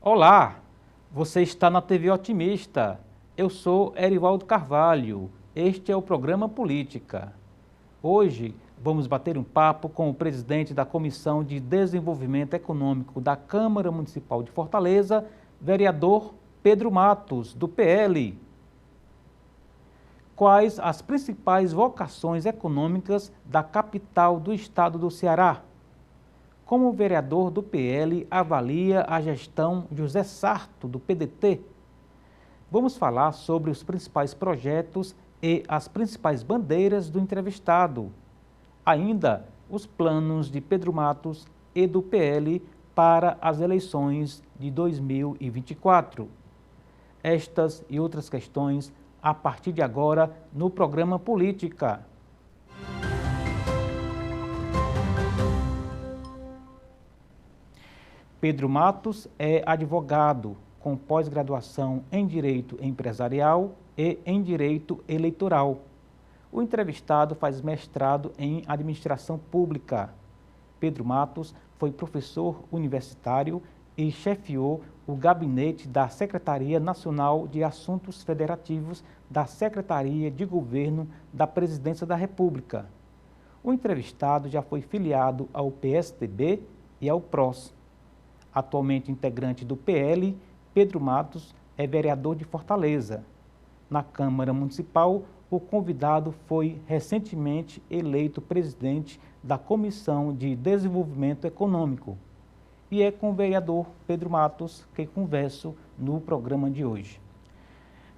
Olá, você está na TV Otimista. Eu sou Erivaldo Carvalho. Este é o programa Política. Hoje vamos bater um papo com o presidente da Comissão de Desenvolvimento Econômico da Câmara Municipal de Fortaleza, vereador Pedro Matos, do PL. Quais as principais vocações econômicas da capital do estado do Ceará? Como o vereador do PL avalia a gestão José Sarto, do PDT? Vamos falar sobre os principais projetos e as principais bandeiras do entrevistado. Ainda os planos de Pedro Matos e do PL para as eleições de 2024. Estas e outras questões a partir de agora no programa Política. Pedro Matos é advogado com pós-graduação em Direito Empresarial e em Direito Eleitoral. O entrevistado faz mestrado em Administração Pública. Pedro Matos foi professor universitário e chefiou o gabinete da Secretaria Nacional de Assuntos Federativos da Secretaria de Governo da Presidência da República. O entrevistado já foi filiado ao PSDB e ao PROS. Atualmente integrante do PL, Pedro Matos é vereador de Fortaleza. Na Câmara Municipal, o convidado foi recentemente eleito presidente da Comissão de Desenvolvimento Econômico. E é com o vereador Pedro Matos que converso no programa de hoje.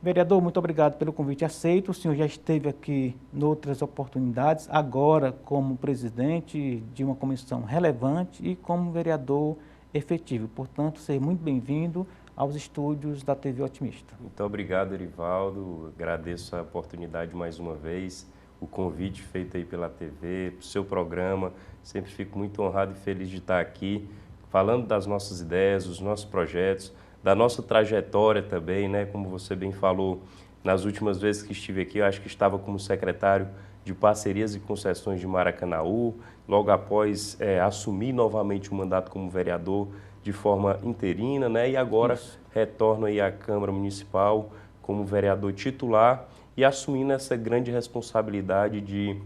Vereador, muito obrigado pelo convite aceito. O senhor já esteve aqui em outras oportunidades, agora como presidente de uma comissão relevante e como vereador efetivo. Portanto, seja muito bem-vindo aos estúdios da TV Otimista. Muito obrigado, Erivaldo. Agradeço a oportunidade mais uma vez, o convite feito aí pela TV, para o seu programa. Sempre fico muito honrado e feliz de estar aqui, falando das nossas ideias, dos nossos projetos, da nossa trajetória também, né? Como você bem falou, nas últimas vezes que estive aqui, eu acho que estava como secretário de Parcerias e Concessões de Maracanaú, logo após assumir novamente o mandato como vereador de forma interina, né? E agora retorno aí à Câmara Municipal como vereador titular e assumindo essa grande responsabilidade de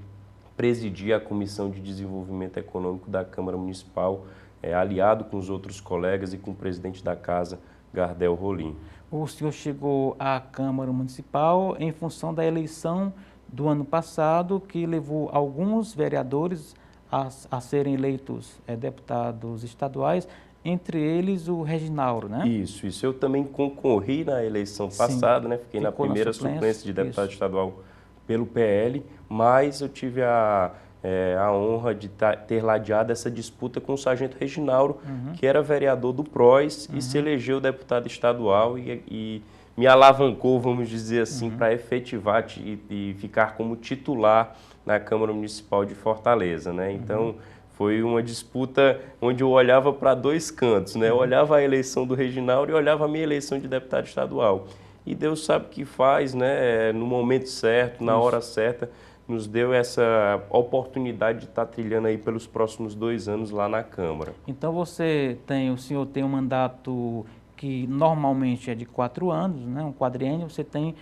presidir a Comissão de Desenvolvimento Econômico da Câmara Municipal, aliado com os outros colegas e com o presidente da casa, Gardel Rolim. O senhor chegou à Câmara Municipal em função da eleição do ano passado, que levou alguns vereadores a serem eleitos deputados estaduais, entre eles o Reginaldo, né? Isso. Eu também concorri na eleição passada, né? Fiquei na primeira suplência de deputado estadual pelo PL, mas eu tive a honra de ter ladeado essa disputa com o sargento Reginaldo, que era vereador do PROS e se elegeu deputado estadual e me alavancou, vamos dizer assim, para efetivar e ficar como titular na Câmara Municipal de Fortaleza, né? Então, foi uma disputa onde eu olhava para dois cantos, né? Eu olhava a eleição do Reginaldo e olhava a minha eleição de deputado estadual. E Deus sabe o que faz, né? No momento certo, na hora certa, nos deu essa oportunidade de estar trilhando aí pelos próximos 2 anos lá na Câmara. Então, o senhor tem um mandato que normalmente é de 4 anos, né? Um quadriênio, você tem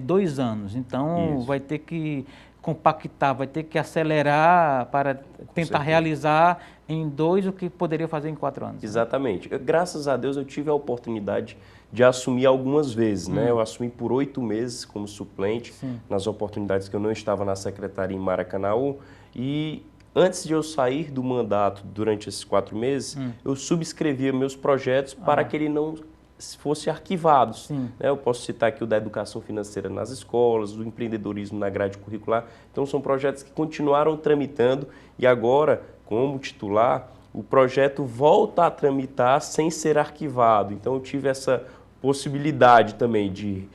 2 anos. Então, vai ter que compactar, vai ter que acelerar para tentar realizar em 2 o que poderia fazer em 4 anos. Exatamente. Né? Graças a Deus eu tive a oportunidade de assumir algumas vezes, né? Eu assumi por 8 meses como suplente, nas oportunidades que eu não estava na secretaria em Maracanaú, e antes de eu sair do mandato durante esses 4 meses, eu subscrevia meus projetos para que ele não fosse arquivados. Né? Eu posso citar aqui o da educação financeira nas escolas, do empreendedorismo na grade curricular. Então, são projetos que continuaram tramitando e agora, como titular, o projeto volta a tramitar sem ser arquivado. Então, eu tive essa possibilidade também de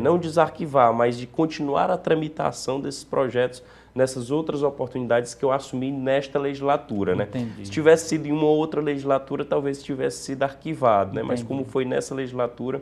não desarquivar, mas de continuar a tramitação desses projetos nessas outras oportunidades que eu assumi nesta legislatura, né? Se tivesse sido em uma outra legislatura, talvez tivesse sido arquivado, né? Mas como foi nessa legislatura,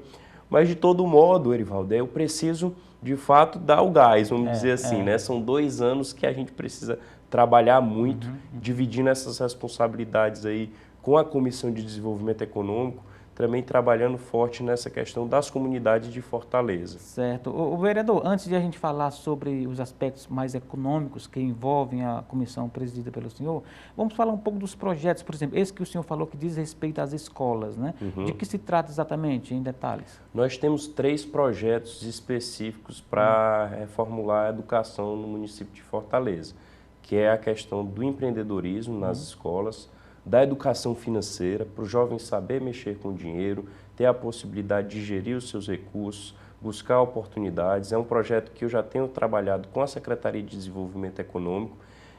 mas de todo modo, Erivaldo, eu preciso de fato dar o gás, vamos dizer assim, né? São 2 anos que a gente precisa trabalhar muito, dividindo essas responsabilidades aí com a Comissão de Desenvolvimento Econômico, também trabalhando forte nessa questão das comunidades de Fortaleza. Certo. O vereador, antes de a gente falar sobre os aspectos mais econômicos que envolvem a comissão presidida pelo senhor, vamos falar um pouco dos projetos, por exemplo, esse que o senhor falou que diz respeito às escolas, né? De que se trata exatamente, em detalhes? Nós temos 3 projetos específicos para reformular a educação no município de Fortaleza, que é a questão do empreendedorismo nas escolas, da educação financeira, para o jovem saber mexer com o dinheiro, ter a possibilidade de gerir os seus recursos, buscar oportunidades. É um projeto que eu já tenho trabalhado com a Secretaria de Desenvolvimento Econômico.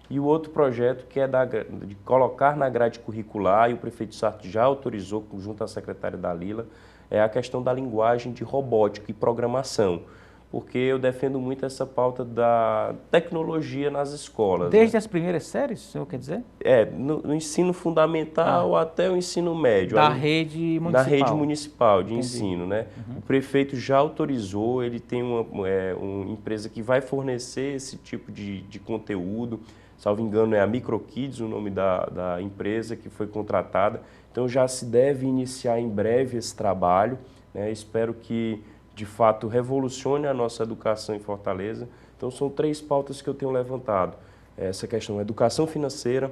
E o outro projeto que é de colocar na grade curricular, e o prefeito Sarto já autorizou, junto à secretária Dalila, é a questão da linguagem de robótica e programação. Porque eu defendo muito essa pauta da tecnologia nas escolas. Desde as primeiras séries, o senhor quer dizer? No ensino fundamental até o ensino médio. Da rede municipal. Da rede municipal de ensino, né? O prefeito já autorizou, ele tem uma empresa que vai fornecer esse tipo de conteúdo. Salvo engano, é a Microkids, o nome da empresa que foi contratada. Então já se deve iniciar em breve esse trabalho, né? Espero que de fato revolucione a nossa educação em Fortaleza. Então são 3 pautas que eu tenho levantado. Essa questão da educação financeira,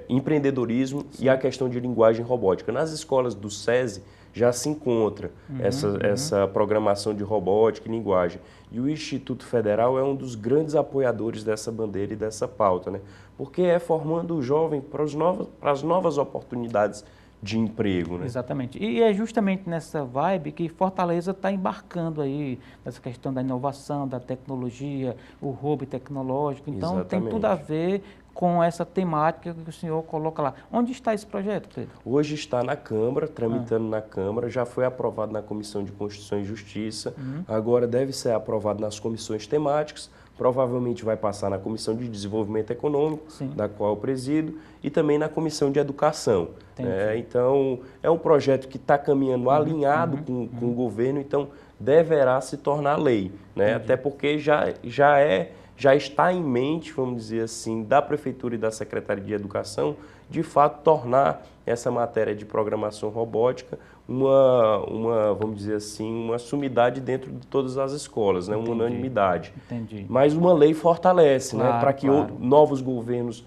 empreendedorismo e a questão de linguagem robótica. Nas escolas do SESI já se encontra essa programação de robótica e linguagem. E o Instituto Federal é um dos grandes apoiadores dessa bandeira e dessa pauta, né? Porque é formando o jovem para as novas oportunidades de emprego, né? Exatamente. E é justamente nessa vibe que Fortaleza está embarcando aí, nessa questão da inovação, da tecnologia, o hub tecnológico. Então, tem tudo a ver com essa temática que o senhor coloca lá. Onde está esse projeto, Pedro? Hoje está na Câmara, tramitando na Câmara, já foi aprovado na Comissão de Constituição e Justiça, agora deve ser aprovado nas comissões temáticas, provavelmente vai passar na Comissão de Desenvolvimento Econômico, da qual eu presido, e também na Comissão de Educação. Então, é um projeto que está caminhando alinhado com o governo, então deverá se tornar lei, né? Até porque já está em mente, vamos dizer assim, da Prefeitura e da Secretaria de Educação, de fato, tornar essa matéria de programação robótica vamos dizer assim, uma sumidade dentro de todas as escolas, né? Uma unanimidade. Mas uma lei fortalece, né? Para que novos governos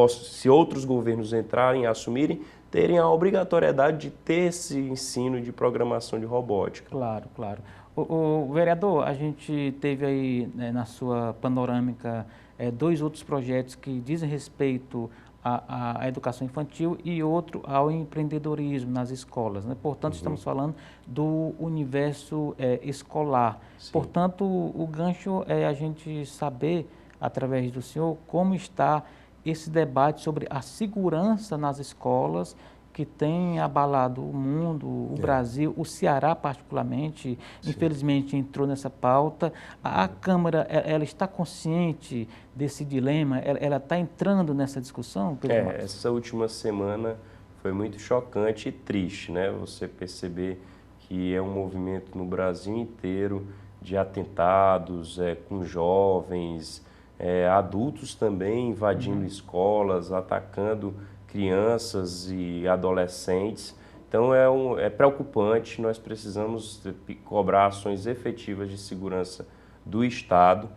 se outros governos entrarem, assumirem, terem a obrigatoriedade de ter esse ensino de programação de robótica. Claro, claro. O vereador, a gente teve aí, né, na sua panorâmica 2 outros projetos que dizem respeito à educação infantil e outro ao empreendedorismo nas escolas, né? Portanto, estamos falando do universo escolar. Portanto, o gancho é a gente saber, através do senhor, como está esse debate sobre a segurança nas escolas que tem abalado o mundo, o Brasil, o Ceará particularmente, infelizmente entrou nessa pauta. A Câmara, ela está consciente desse dilema? Ela está entrando nessa discussão? Essa última semana foi muito chocante e triste, né? Você perceber que é um movimento no Brasil inteiro de atentados com jovens, adultos também invadindo escolas, atacando crianças e adolescentes. Então é preocupante, nós precisamos cobrar ações efetivas de segurança do Estado.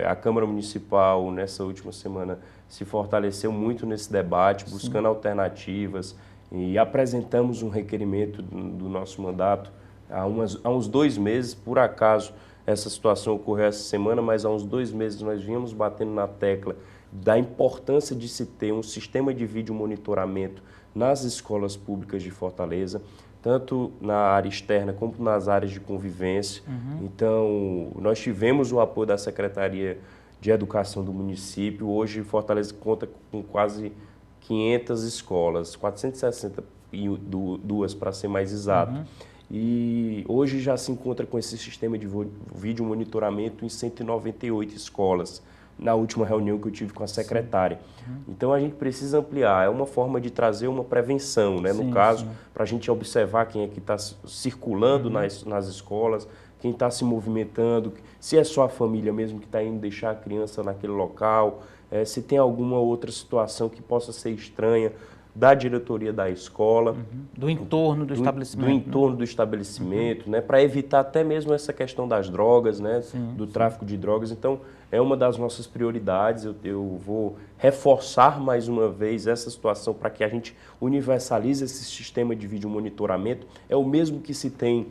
A Câmara Municipal, nessa última semana, se fortaleceu muito nesse debate, buscando alternativas, e apresentamos um requerimento do nosso mandato há uns 2 meses. Por acaso essa situação ocorreu essa semana, mas há uns 2 meses nós vínhamos batendo na tecla da importância de se ter um sistema de vídeo monitoramento nas escolas públicas de Fortaleza, tanto na área externa como nas áreas de convivência. Então, nós tivemos o apoio da Secretaria de Educação do município. Hoje, Fortaleza conta com quase 500 escolas, 462 para ser mais exato. E hoje já se encontra com esse sistema de vídeo monitoramento em 198 escolas, na última reunião que eu tive com a secretária. Então a gente precisa ampliar, é uma forma de trazer uma prevenção, né? No caso, para a gente observar quem é que está circulando nas escolas, quem está se movimentando, se é só a família mesmo que está indo deixar a criança naquele local, se tem alguma outra situação que possa ser estranha. da diretoria da escola. Do entorno do estabelecimento. Do entorno do estabelecimento, né? Para evitar até mesmo essa questão das drogas, né? Do tráfico de drogas. Então, é uma das nossas prioridades. Eu vou reforçar mais uma vez essa situação para que a gente universalize esse sistema de vídeo monitoramento. É o mesmo que se tem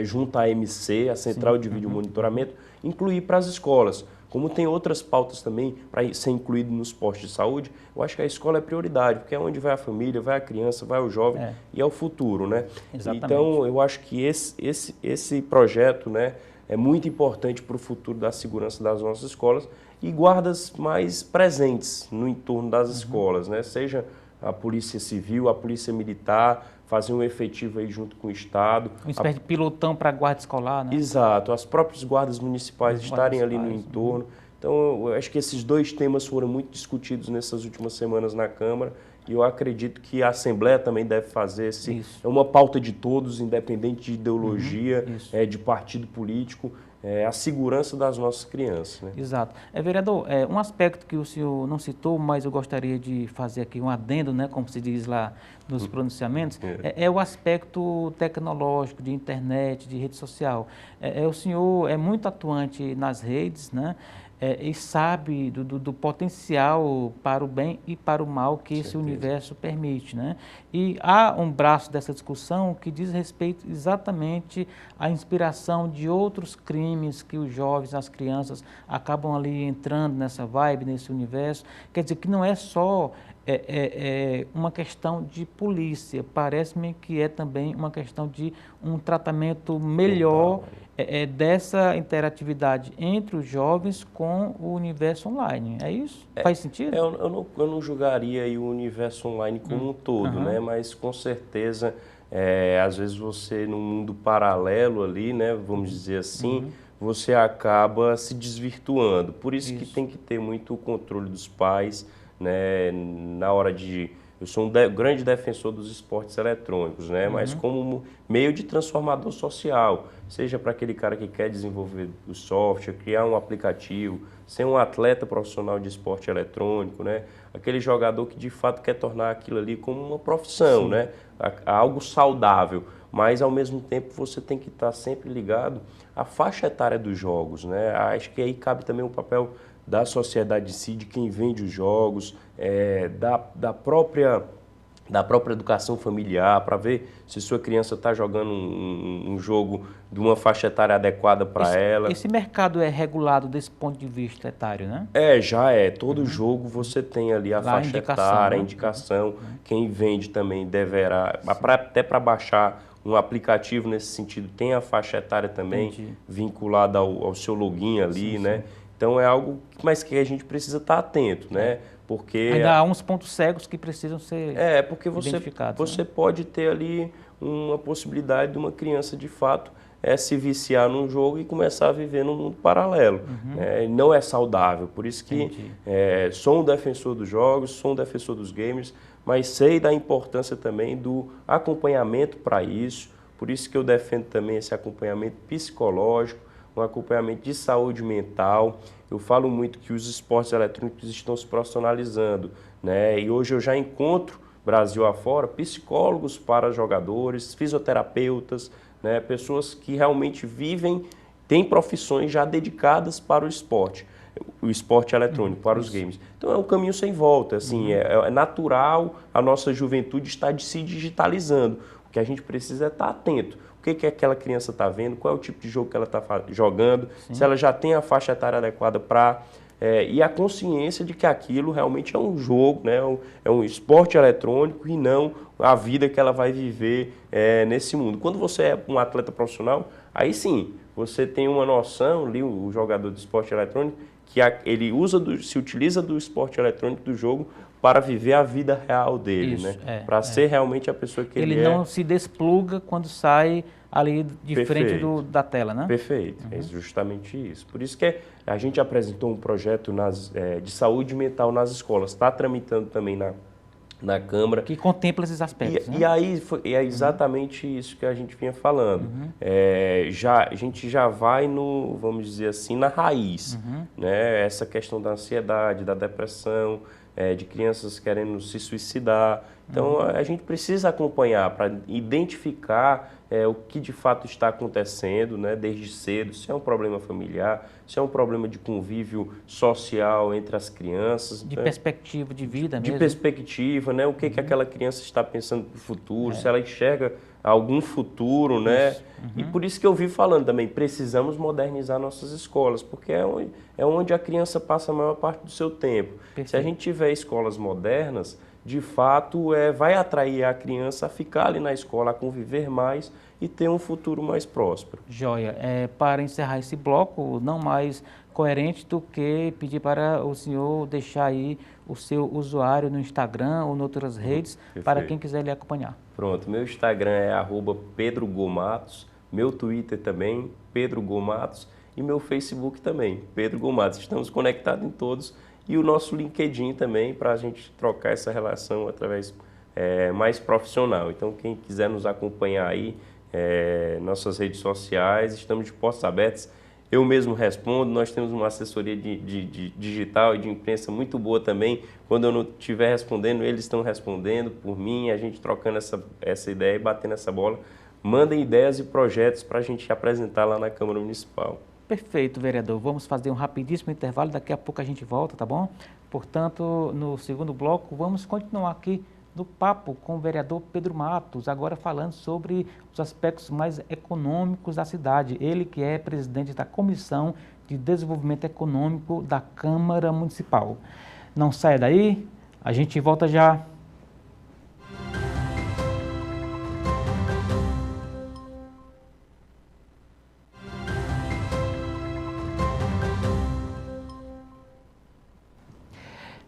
junto à MC, a Central de Vídeo Monitoramento, incluir para as escolas. Como tem outras pautas também para ser incluído nos postos de saúde, eu acho que a escola é prioridade, porque é onde vai a família, vai a criança, vai o jovem e é o futuro, né? Exatamente. Então, eu acho que esse projeto, né, é muito importante para o futuro da segurança das nossas escolas e guardas mais presentes no entorno das escolas, né? Seja a Polícia Civil, a Polícia Militar, fazer um efetivo aí junto com o Estado. Uma espécie de pilotão para a guarda escolar, né? Exato, as próprias guardas municipais estarem ali no entorno. Então, eu acho que esses dois temas foram muito discutidos nessas últimas semanas na Câmara e eu acredito que a Assembleia também deve fazer é uma pauta de todos, independente de ideologia, de partido político, a segurança das nossas crianças, né? Exato. Vereador, um aspecto que o senhor não citou, mas eu gostaria de fazer aqui um adendo, né, como se diz lá nos pronunciamentos, é o aspecto tecnológico, de internet, de rede social. O senhor é muito atuante nas redes, né? E sabe do potencial para o bem e para o mal que esse universo permite, né? E há um braço dessa discussão que diz respeito exatamente à inspiração de outros crimes que os jovens, as crianças acabam ali entrando nessa vibe, nesse universo. Quer dizer que não é só uma questão de polícia, parece-me que é também uma questão de um tratamento melhor dessa interatividade entre os jovens com o universo online. É isso? Faz sentido? Eu não julgaria aí o universo online como um todo, né? Mas com certeza, às vezes você num mundo paralelo ali, né? Vamos dizer assim, você acaba se desvirtuando. Por isso que tem que ter muito controle dos pais, né? Na hora de... Eu sou um grande defensor dos esportes eletrônicos, né? Mas como meio de transformador social, seja para aquele cara que quer desenvolver o software, criar um aplicativo, ser um atleta profissional de esporte eletrônico, né? Aquele jogador que de fato quer tornar aquilo ali como uma profissão, né? Algo saudável, mas ao mesmo tempo você tem que estar sempre ligado à faixa etária dos jogos, né? Acho que aí cabe também o papel da sociedade em si, de quem vende os jogos, da própria educação familiar, para ver se sua criança está jogando um jogo de uma faixa etária adequada para ela. Esse mercado é regulado desse ponto de vista etário, né? Já é. Todo jogo você tem ali a faixa etária, a indicação. Quem vende também deverá, até para baixar um aplicativo nesse sentido, tem a faixa etária também vinculada ao seu login ali, né? Então é algo mas que a gente precisa estar atento, né? Porque ainda há uns pontos cegos que precisam ser porque identificados. Você pode ter ali uma possibilidade de uma criança de fato se viciar num jogo e começar a viver num mundo paralelo. Não é saudável. Por isso que sou um defensor dos jogos, sou um defensor dos gamers, mas sei da importância também do acompanhamento para isso. Por isso que eu defendo também esse acompanhamento psicológico, um acompanhamento de saúde mental. Eu falo muito que os esportes eletrônicos estão se profissionalizando, né? E hoje eu já encontro, Brasil afora, psicólogos para jogadores, fisioterapeutas, né? Pessoas que realmente vivem, têm profissões já dedicadas para o esporte eletrônico, para os games. Então é um caminho sem volta, assim, é natural a nossa juventude estar se digitalizando. O que a gente precisa é estar atento. O que aquela criança está vendo, qual é o tipo de jogo que ela está jogando, se ela já tem a faixa etária adequada para... e a consciência de que aquilo realmente é um jogo, né? É um esporte eletrônico e não a vida que ela vai viver nesse mundo. Quando você é um atleta profissional, aí sim, você tem uma noção ali, o jogador de esporte eletrônico, que ele se utiliza do esporte eletrônico, do jogo, para viver a vida real dele, né? Para ser realmente a pessoa que ele é. Ele não se despluga quando sai ali de frente da tela, né? Perfeito, é justamente isso. Por isso que a gente apresentou um projeto de saúde mental nas escolas, está tramitando também na Câmara. Que contempla esses aspectos, né? E aí é exatamente isso que a gente vinha falando. A gente já vai vamos dizer assim, na raiz, né? Essa questão da ansiedade, da depressão, de crianças querendo se suicidar. Então, a gente precisa acompanhar para identificar o que de fato está acontecendo, né, desde cedo, se é um problema familiar, se é um problema de convívio social entre as crianças. De né? perspectiva de vida mesmo. De perspectiva, né, o que que aquela criança está pensando para o futuro, se ela enxerga algum futuro, né? E por isso que eu vivo falando também, precisamos modernizar nossas escolas, porque é onde a criança passa a maior parte do seu tempo. Perfeito. Se a gente tiver escolas modernas, de fato, vai atrair a criança a ficar ali na escola, a conviver mais e ter um futuro mais próspero. Joia. Para encerrar esse bloco, não mais coerente do que pedir para o senhor deixar aí o seu usuário no Instagram ou em outras redes, para quem quiser lhe acompanhar. Pronto, meu Instagram é @PedroGomatos, meu Twitter também, Pedro Gomatos, e meu Facebook também, Pedro Gomatos. Estamos conectados em todos. E o nosso LinkedIn também, para a gente trocar essa relação através mais profissional. Então, quem quiser nos acompanhar aí, nossas redes sociais, estamos de portas abertas. Eu mesmo respondo, nós temos uma assessoria de digital e de imprensa muito boa também. Quando eu não estiver respondendo, eles estão respondendo por mim, a gente trocando essa ideia e batendo essa bola. Mandem ideias e projetos para a gente apresentar lá na Câmara Municipal. Perfeito, vereador. Vamos fazer um rapidíssimo intervalo, daqui a pouco a gente volta, tá bom? Portanto, no segundo bloco, vamos continuar aqui no papo com o vereador Pedro Matos, agora falando sobre os aspectos mais econômicos da cidade. Ele que é presidente da Comissão de Desenvolvimento Econômico da Câmara Municipal. Não saia daí, a gente volta já.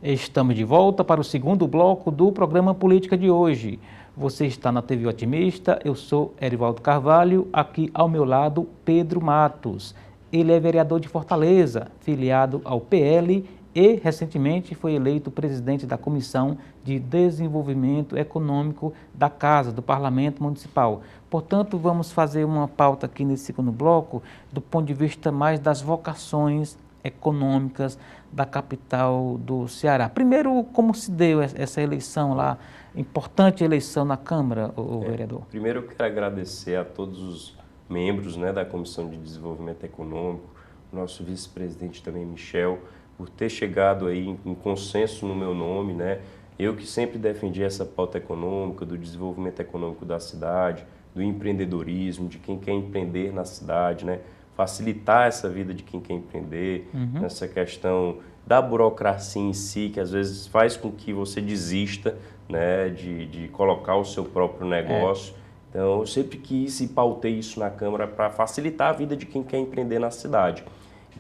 Estamos de volta para o segundo bloco do programa Política de hoje. Você está na TV Otimista, eu sou Erivaldo Carvalho, aqui ao meu lado Pedro Matos. Ele é vereador de Fortaleza, filiado ao PL e recentemente foi eleito presidente da Comissão de Desenvolvimento Econômico da Casa, do Parlamento Municipal. Portanto, vamos fazer uma pauta aqui nesse segundo bloco do ponto de vista mais das vocações econômicas da capital do Ceará. Primeiro, como se deu essa eleição lá, importante eleição na Câmara, o vereador? Primeiro, eu quero agradecer a todos os membros, né, da Comissão de Desenvolvimento Econômico, nosso vice-presidente também, Michel, por ter chegado aí em consenso no meu nome, né? Eu que sempre defendi essa pauta econômica, do desenvolvimento econômico da cidade, do empreendedorismo, de quem quer empreender na cidade, né? Facilitar essa vida de quem quer empreender, nessa questão da burocracia em si, que às vezes faz com que você desista, né, de colocar o seu próprio negócio. Então, eu sempre quis e pautei isso na Câmara para facilitar a vida de quem quer empreender na cidade.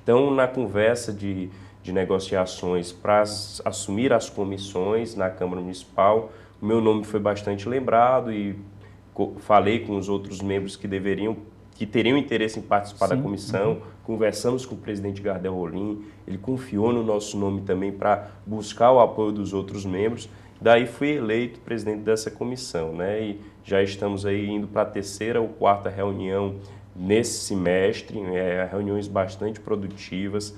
Então, na conversa de negociações para assumir as comissões na Câmara Municipal, o meu nome foi bastante lembrado e falei com os outros membros que teriam interesse em participar da comissão, conversamos com o presidente Gardel Rolim, ele confiou no nosso nome também para buscar o apoio dos outros membros, daí fui eleito presidente dessa comissão, né? E já estamos aí indo para a terceira ou quarta reunião nesse semestre, reuniões bastante produtivas,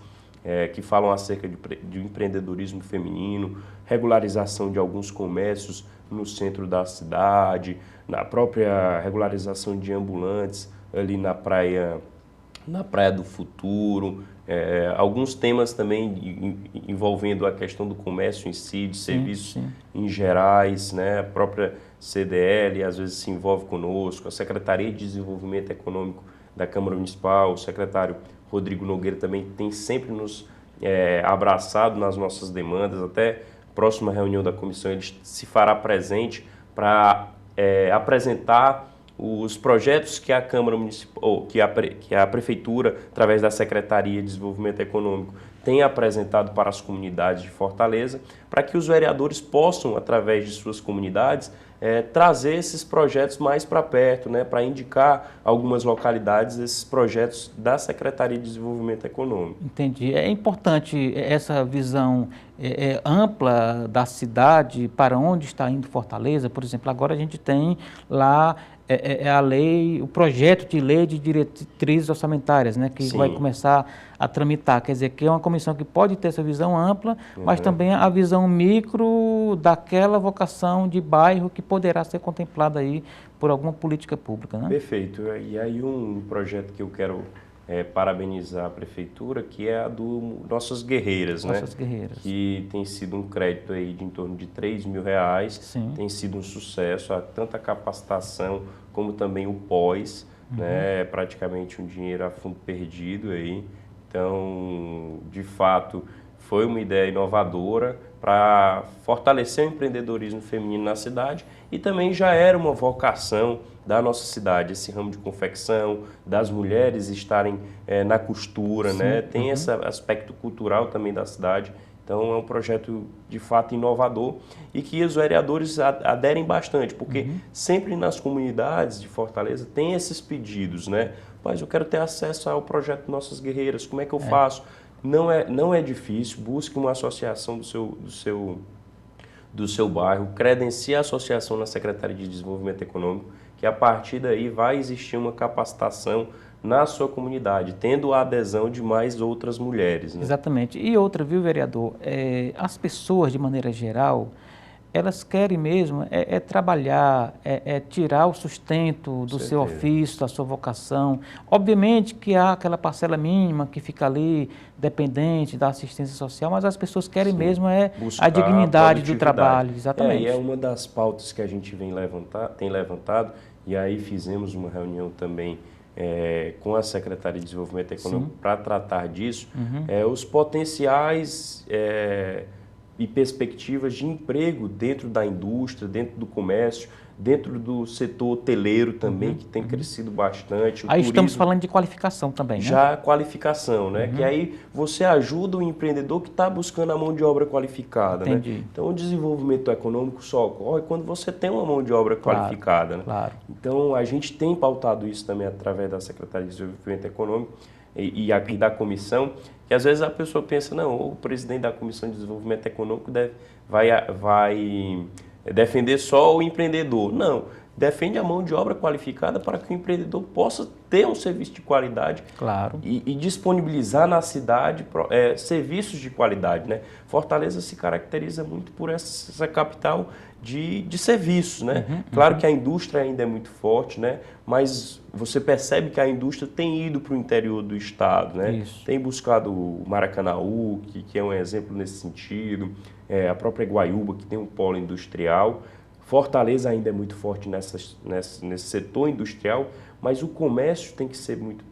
que falam acerca de empreendedorismo feminino, regularização de alguns comércios no centro da cidade, na própria regularização de ambulantes, ali na Praia do Futuro, alguns temas também envolvendo a questão do comércio em si, de serviços em gerais, né? A própria CDL às vezes se envolve conosco, a Secretaria de Desenvolvimento Econômico da Câmara Municipal, o secretário Rodrigo Nogueira também tem sempre nos abraçado nas nossas demandas. Até a próxima reunião da comissão ele se fará presente para apresentar os projetos que a Câmara Municipal, que a Prefeitura, através da Secretaria de Desenvolvimento Econômico, tem apresentado para as comunidades de Fortaleza, para que os vereadores possam, através de suas comunidades, trazer esses projetos mais para perto, né, para indicar algumas localidades esses projetos da Secretaria de Desenvolvimento Econômico. Entendi. É importante essa visão ampla da cidade, para onde está indo Fortaleza. Por exemplo, agora a gente tem lá é a lei, o projeto de lei de diretrizes orçamentárias, né, que Sim. vai começar a tramitar. Quer dizer, que é uma comissão que pode ter essa visão ampla, mas também a visão micro daquela vocação de bairro que poderá ser contemplada aí por alguma política pública, né? Perfeito. E aí um projeto que eu quero parabenizar a prefeitura, que é a do Nossas Guerreiras, Nossas né? Guerreiras. Que tem sido um crédito aí de em torno de R$3.000, Sim. tem sido um sucesso, tanto a capacitação como também o pós, né? Praticamente um dinheiro a fundo perdido aí. Então, de fato, foi uma ideia inovadora para fortalecer o empreendedorismo feminino na cidade e também já era uma vocação da nossa cidade, esse ramo de confecção, das mulheres estarem na costura, né? Tem esse aspecto cultural também da cidade. Então é um projeto de fato inovador e que os vereadores aderem bastante, porque sempre nas comunidades de Fortaleza tem esses pedidos, né? Mas eu quero ter acesso ao projeto Nossas Guerreiras, como é que eu faço? Não é difícil, busque uma associação do seu bairro, credencie a associação na Secretaria de Desenvolvimento Econômico, que a partir daí vai existir uma capacitação na sua comunidade, tendo a adesão de mais outras mulheres, né? Exatamente. E outra, viu, vereador? As pessoas, de maneira geral, elas querem mesmo trabalhar, tirar o sustento do seu ofício, da sua vocação. Obviamente que há aquela parcela mínima que fica ali, dependente da assistência social, mas as pessoas querem mesmo a dignidade do trabalho. Exatamente. E é uma das pautas que a gente tem levantado, e aí fizemos uma reunião também com a Secretaria de Desenvolvimento Econômico para tratar disso, os potenciais e perspectivas de emprego dentro da indústria, dentro do comércio, dentro do setor hoteleiro também, que tem crescido bastante. Aí estamos falando de qualificação também, né? Já a qualificação, né? Que aí você ajuda o empreendedor que está buscando a mão de obra qualificada, né? Então o desenvolvimento econômico só ocorre quando você tem uma mão de obra qualificada, né? Claro. Então a gente tem pautado isso também através da Secretaria de Desenvolvimento Econômico e da comissão, que às vezes a pessoa pensa, não, o presidente da Comissão de Desenvolvimento Econômico vai defender só o empreendedor. Não, defende a mão de obra qualificada para que o empreendedor possa ter um serviço de qualidade e disponibilizar na cidade serviços de qualidade, né? Fortaleza se caracteriza muito por essa capital de serviços, né? Claro que a indústria ainda é muito forte, né? Mas você percebe que a indústria tem ido para o interior do estado, né? Tem buscado o Maracanaú, que é um exemplo nesse sentido, a própria Guaiúba, que tem um polo industrial. Fortaleza ainda é muito forte nesse setor industrial, mas o comércio tem que ser muito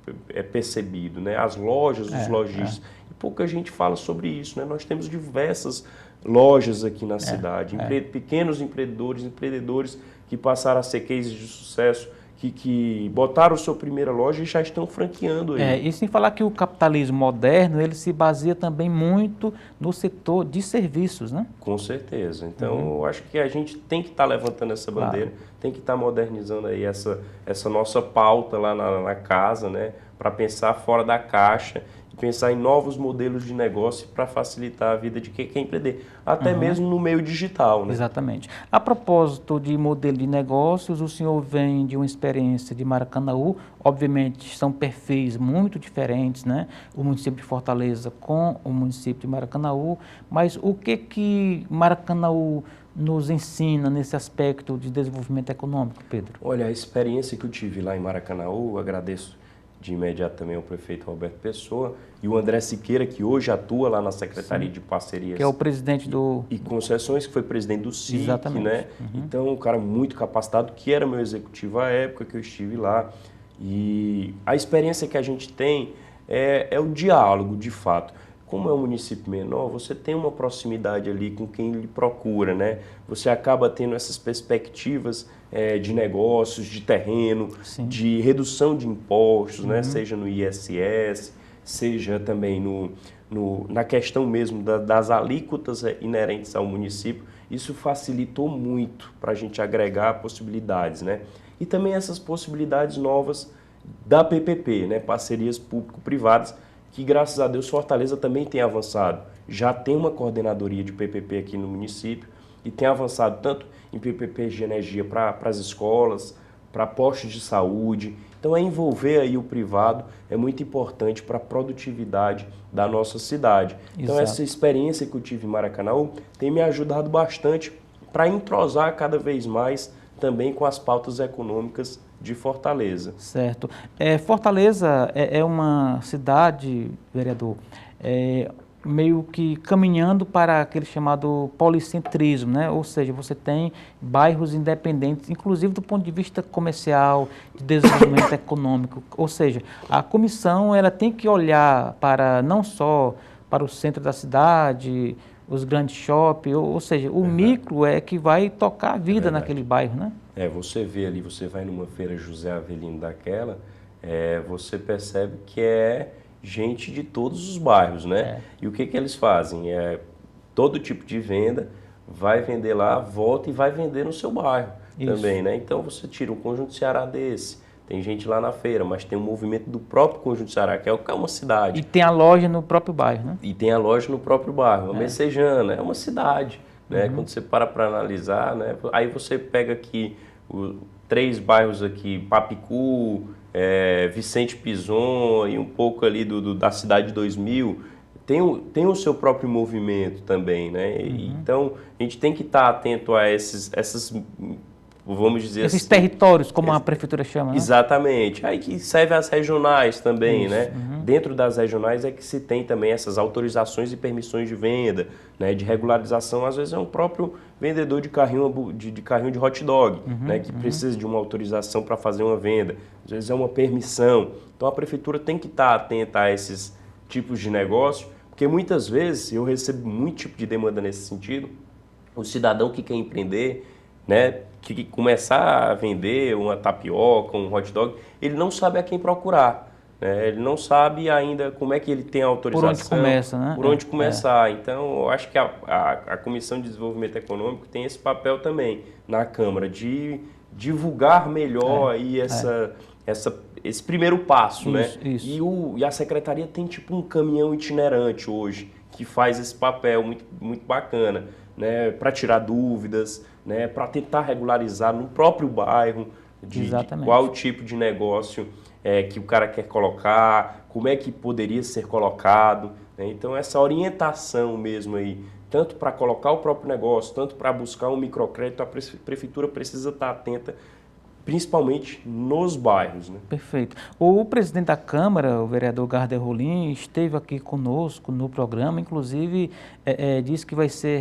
percebido, né? As lojas, os lojistas. E pouca gente fala sobre isso, né? Nós temos diversas lojas aqui na cidade, pequenos empreendedores que passaram a ser cases de sucesso, que botaram sua primeira loja e já estão franqueando aí. E sem falar que o capitalismo moderno, ele se baseia também muito no setor de serviços, né? Com certeza. Então, eu acho que a gente tem que estar levantando essa bandeira, tem que estar modernizando aí essa nossa pauta lá na casa, né? Para pensar fora da caixa, pensar em novos modelos de negócio para facilitar a vida de quem quer empreender, até mesmo no meio digital, né? Exatamente. A propósito de modelo de negócios, o senhor vem de uma experiência de Maracanaú, obviamente são perfis muito diferentes, né? O município de Fortaleza com o município de Maracanaú, mas o que Maracanaú nos ensina nesse aspecto de desenvolvimento econômico, Pedro? Olha, a experiência que eu tive lá em Maracanaú, agradeço de imediato também ao prefeito Roberto Pessoa e o André Siqueira, que hoje atua lá na Secretaria de Parcerias. Que é o presidente e Concessões, que foi presidente do SIC, Exatamente. Né? Então, um cara muito capacitado, que era meu executivo à época que eu estive lá. E a experiência que a gente tem é o diálogo, de fato. Como é um município menor, você tem uma proximidade ali com quem lhe procura, né? Você acaba tendo essas perspectivas de negócios, de terreno, de redução de impostos, né? Seja no ISS, seja também na questão mesmo das alíquotas inerentes ao município. Isso facilitou muito para a gente agregar possibilidades, né? E também essas possibilidades novas da PPP, né? Parcerias público-privadas, que graças a Deus Fortaleza também tem avançado. Já tem uma coordenadoria de PPP aqui no município e tem avançado tanto em PPPs de energia para as escolas, para postos de saúde. Então, envolver aí o privado é muito importante para a produtividade da nossa cidade. Então, essa experiência que eu tive em Maracanaú tem me ajudado bastante para entrosar cada vez mais também com as pautas econômicas de Fortaleza. Certo. Fortaleza é uma cidade, vereador, meio que caminhando para aquele chamado policentrismo, né? Ou seja, você tem bairros independentes, inclusive do ponto de vista comercial, de desenvolvimento econômico. Ou seja, a comissão ela tem que olhar para não só para o centro da cidade, os grandes shoppings, ou seja, o micro é que vai tocar a vida naquele bairro, né? Você vê ali, você vai numa feira José Avelino daquela, você percebe que é gente de todos os bairros, né? E o que eles fazem? Todo tipo de venda, vai vender lá, volta e vai vender no seu bairro também, né? Então você tira um Conjunto Ceará desse, tem gente lá na feira, mas tem um movimento do próprio Conjunto Ceará, que é uma cidade. E tem a loja no próprio bairro, né? E tem a loja no próprio bairro. A Messejana é uma cidade, né? Quando você para analisar, né? Aí você pega aqui 3 bairros aqui, Papicu, Vicente Pison e um pouco ali da Cidade 2000, tem o seu próprio movimento também, né? Então, a gente tem que estar atento a essas, vamos dizer esses assim, territórios, como a prefeitura chama, né? Exatamente. Aí que serve as regionais também, né? Dentro das regionais é que se tem também essas autorizações e permissões de venda, né? De regularização, às vezes é um próprio vendedor de carrinho de hot dog, né? Que precisa de uma autorização para fazer uma venda. Às vezes é uma permissão. Então a prefeitura tem que estar atenta a esses tipos de negócio, porque muitas vezes eu recebo muito tipo de demanda nesse sentido. O cidadão que quer empreender, né, que começar a vender uma tapioca, um hot dog, ele não sabe a quem procurar, né? Ele não sabe ainda como é que ele tem a autorização. Por onde começa, né? Por onde começar. Então, eu acho que a Comissão de Desenvolvimento Econômico tem esse papel também na Câmara, de divulgar melhor aí esse primeiro passo, né? Isso. E a Secretaria tem tipo um caminhão itinerante hoje, que faz esse papel muito, muito bacana, né? Para tirar dúvidas, né, para tentar regularizar no próprio bairro de qual tipo de negócio que o cara quer colocar, como é que poderia ser colocado, né? Então essa orientação mesmo aí, tanto para colocar o próprio negócio, tanto para buscar um microcrédito, a prefeitura precisa estar atenta, principalmente nos bairros, né? Perfeito. O presidente da Câmara, o vereador Gardel Rolim, esteve aqui conosco no programa, inclusive disse que vai ser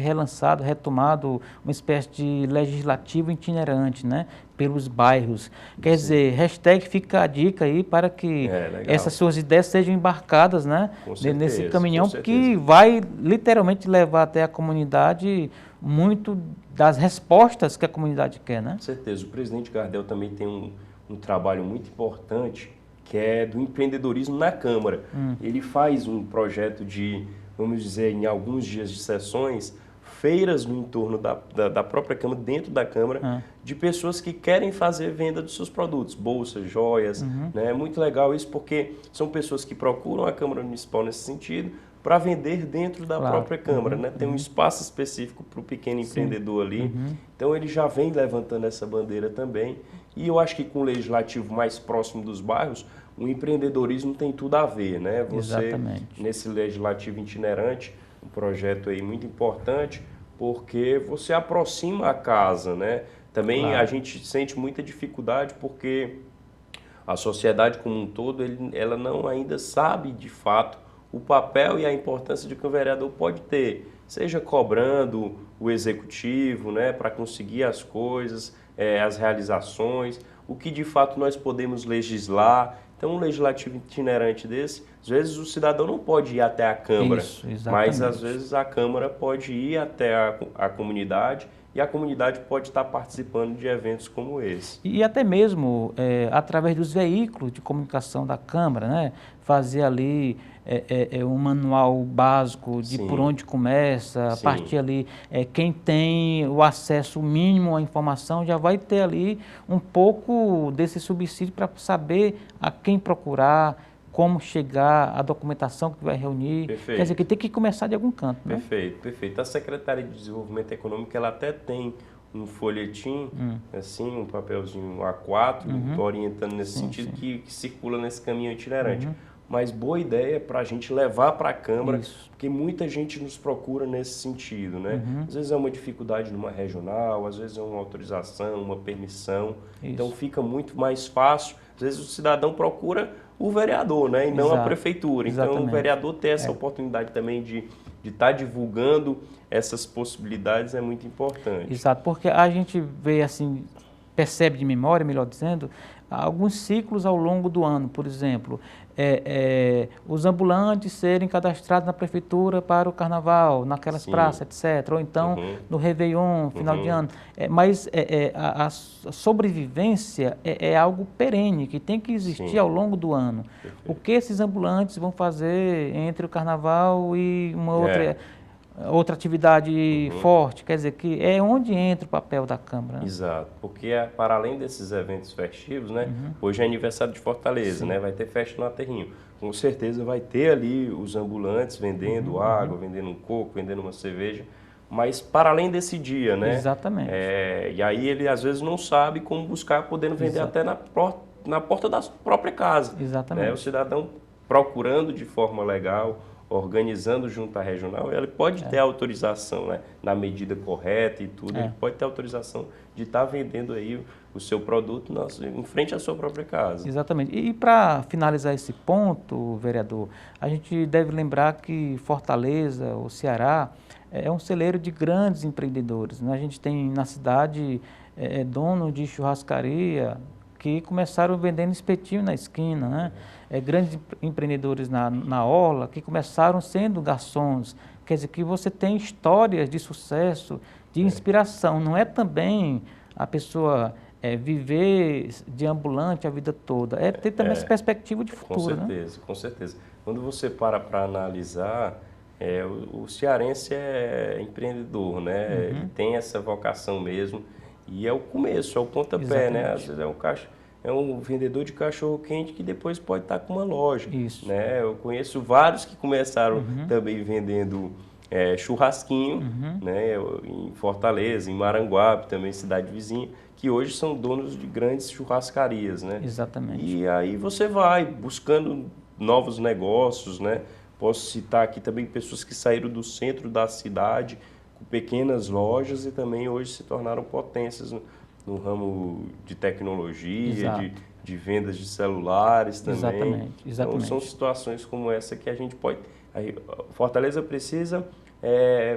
retomado uma espécie de legislativo itinerante, né, pelos bairros. Quer dizer, hashtag fica a dica aí para que essas suas ideias sejam embarcadas, né, nesse caminhão que vai literalmente levar até a comunidade muito das respostas que a comunidade quer, né? Com certeza. O presidente Gardel também tem um trabalho muito importante, que é do empreendedorismo na Câmara. Ele faz um projeto de, vamos dizer, em alguns dias de sessões, feiras no entorno da própria Câmara, dentro da Câmara, de pessoas que querem fazer venda dos seus produtos, bolsas, joias, né? É muito legal isso, porque são pessoas que procuram a Câmara Municipal nesse sentido, para vender dentro da própria Câmara, né? Tem um espaço específico para o pequeno empreendedor ali. Então ele já vem levantando essa bandeira também. E eu acho que com o legislativo mais próximo dos bairros, o empreendedorismo tem tudo a ver, né? Você, nesse legislativo itinerante, um projeto aí muito importante, porque você aproxima a casa, né? Também a gente sente muita dificuldade porque a sociedade como um todo, ela não ainda sabe de fato o papel e a importância de que o vereador pode ter, seja cobrando o executivo, né, para conseguir as coisas, as realizações, o que de fato nós podemos legislar. Então, um legislativo itinerante desse, às vezes o cidadão não pode ir até a Câmara, mas às vezes a Câmara pode ir até a comunidade e a comunidade pode estar participando de eventos como esse. E até mesmo através dos veículos de comunicação da Câmara, né, fazer ali um manual básico de por onde começa, a partir ali, quem tem o acesso mínimo à informação já vai ter ali um pouco desse subsídio para saber a quem procurar, como chegar, a documentação que vai reunir. Quer dizer, que tem que começar de algum canto, né? Perfeito. A Secretaria de Desenvolvimento Econômico, ela até tem um folhetim, assim, um papelzinho A4, orientando nesse sentido, que circula nesse caminho itinerante. Mas boa ideia para a gente levar para a Câmara, porque muita gente nos procura nesse sentido, né? Às vezes é uma dificuldade numa regional, às vezes é uma autorização, uma permissão. Então fica muito mais fácil. Às vezes o cidadão procura o vereador, né? E não a prefeitura. Então o vereador ter essa oportunidade também de estar divulgando essas possibilidades é muito importante. Exato, porque a gente vê assim, percebe de memória, melhor dizendo, alguns ciclos ao longo do ano, por exemplo, os ambulantes serem cadastrados na prefeitura para o carnaval, naquelas praças, etc. Ou então no Réveillon, final de ano. Mas a sobrevivência é algo perene, que tem que existir ao longo do ano. Perfeito. O que esses ambulantes vão fazer entre o carnaval e uma outra atividade forte, quer dizer, que é onde entra o papel da Câmara. Né? Exato, porque para além desses eventos festivos, né, hoje é aniversário de Fortaleza, né, vai ter festa no Aterrinho. Com certeza vai ter ali os ambulantes vendendo água, vendendo um coco, vendendo uma cerveja, mas para além desse dia, né? Exatamente. E aí ele às vezes não sabe como buscar, podendo vender até na porta da própria casa. Exatamente. Né? O cidadão procurando de forma legal, organizando junto à regional, ele pode ter autorização, né, na medida correta e tudo, ele pode ter autorização de estar vendendo aí o seu produto em frente à sua própria casa. Exatamente. E para finalizar esse ponto, vereador, a gente deve lembrar que Fortaleza, o Ceará, é um celeiro de grandes empreendedores. Né? A gente tem na cidade dono de churrascaria que começaram vendendo espetinho na esquina, né? Grandes empreendedores na orla que começaram sendo garçons. Quer dizer, que você tem histórias de sucesso, de inspiração. Não é também a pessoa viver de ambulante a vida toda. É ter também essa perspectiva de futuro. Com certeza, né? Com certeza. Quando você para analisar, o cearense é empreendedor, né? Ele tem essa vocação mesmo. E é o começo, é o pontapé, né? Às vezes é um vendedor de cachorro-quente que depois pode estar com uma loja. Isso. Né? Eu conheço vários que começaram também vendendo churrasquinho, né? Em Fortaleza, em Maranguape, também cidade vizinha, que hoje são donos de grandes churrascarias. Né? Exatamente. E aí você vai buscando novos negócios, né? Posso citar aqui também pessoas que saíram do centro da cidade com pequenas lojas e também hoje se tornaram potências no ramo de tecnologia, de vendas de celulares também. Exatamente. Então, são situações como essa que a gente pode... Fortaleza precisa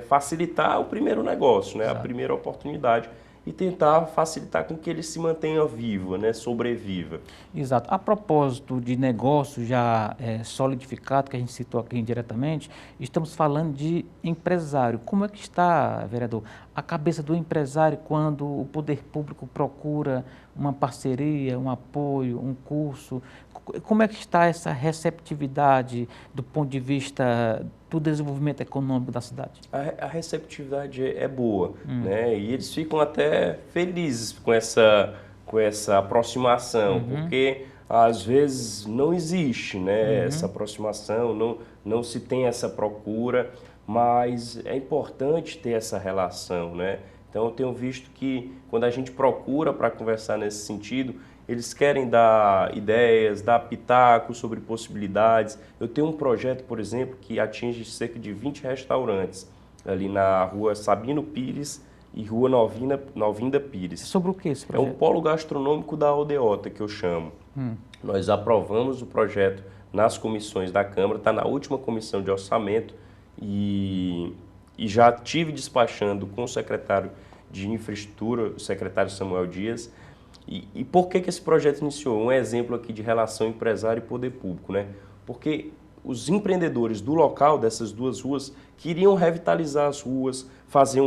facilitar o primeiro negócio, né? A primeira oportunidade e tentar facilitar com que ele se mantenha vivo, né? Sobreviva. Exato. A propósito de negócio já solidificado, que a gente citou aqui indiretamente, estamos falando de empresário. Como é que está, vereador, a cabeça do empresário quando o poder público procura uma parceria, um apoio, um curso? Como é que está essa receptividade do ponto de vista do desenvolvimento econômico da cidade? A receptividade é boa, né? E eles ficam até felizes com essa aproximação, porque às vezes não existe, né? Essa aproximação, não se tem essa procura, mas é importante ter essa relação, né? Então eu tenho visto que quando a gente procura para conversar nesse sentido, eles querem dar ideias, dar pitaco sobre possibilidades. Eu tenho um projeto, por exemplo, que atinge cerca de 20 restaurantes, ali na rua Sabino Pires e rua Novinda Pires. Sobre o que esse projeto? É um polo gastronômico da aldeota, que eu chamo. Nós aprovamos o projeto nas comissões da Câmara, está na última comissão de orçamento e já estive despachando com o secretário de Infraestrutura, o secretário Samuel Dias. E por que esse projeto iniciou? Um exemplo aqui de relação empresário e poder público, né? Porque os empreendedores do local, dessas duas ruas, queriam revitalizar as ruas, fazer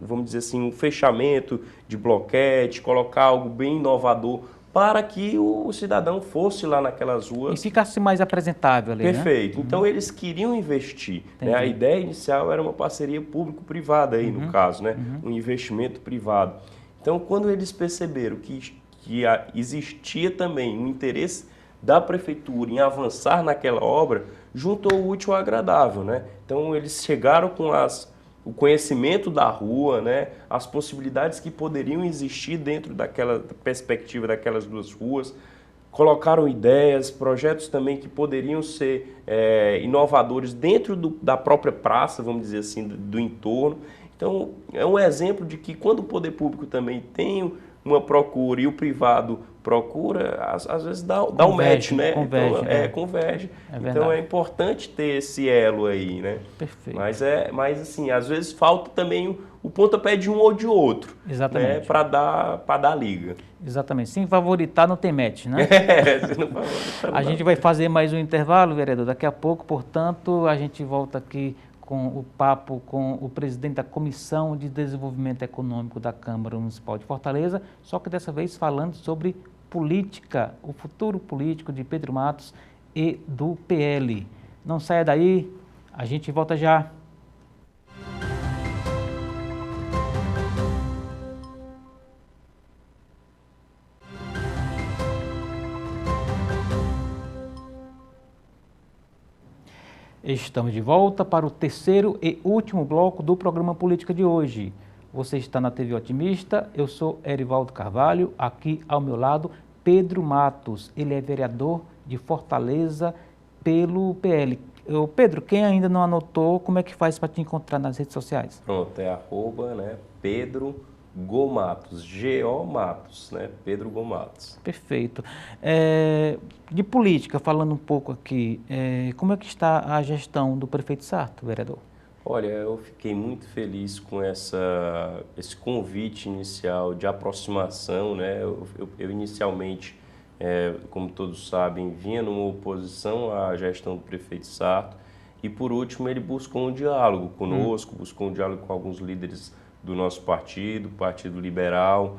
vamos dizer assim, um fechamento de bloquete, colocar algo bem inovador para que o cidadão fosse lá naquelas ruas. E ficasse mais apresentável ali, Perfeito. Né? Então, eles queriam investir. Né? A ideia inicial era uma parceria público-privada, aí, no caso, né? Um investimento privado. Então, quando eles perceberam que existia também um interesse da prefeitura em avançar naquela obra, juntou o útil ao agradável, né? Então, eles chegaram com as o conhecimento da rua, né, as possibilidades que poderiam existir dentro daquela perspectiva daquelas duas ruas, colocaram ideias, projetos também que poderiam ser inovadores dentro da própria praça, vamos dizer assim, do entorno. Então, é um exemplo de que quando o poder público também tem uma procura e o privado procura, às vezes dá um match, né? Converge, então, converge. Então é importante ter esse elo aí, né? Perfeito. Mas assim, às vezes falta também o pontapé de um ou de outro. Exatamente. Né? Para dar liga. Exatamente. Sem favoritar não tem match, né? Se não favoritar, a gente vai fazer mais um intervalo, vereador. Daqui a pouco, portanto, a gente volta aqui com o papo com o presidente da Comissão de Desenvolvimento Econômico da Câmara Municipal de Fortaleza, só que dessa vez falando sobre política, o futuro político de Pedro Matos e do PL. Não saia daí, a gente volta já. Estamos de volta para o terceiro e último bloco do programa Política de hoje. Você está na TV Otimista, eu sou Erivaldo Carvalho, aqui ao meu lado Pedro Matos, ele é vereador de Fortaleza pelo PL. Pedro, quem ainda não anotou, como é que faz para te encontrar nas redes sociais? Pronto, é @ né, Pedro Gomatos, G-O Matos, né? Pedro Gomatos. Perfeito. De política, falando um pouco aqui, como é que está a gestão do prefeito Sarto, vereador? Olha, eu fiquei muito feliz com esse convite inicial de aproximação, né? Eu inicialmente, como todos sabem, vinha numa oposição à gestão do prefeito Sarto e, por último, ele buscou um diálogo conosco, buscou um diálogo com alguns líderes do nosso partido, Partido Liberal,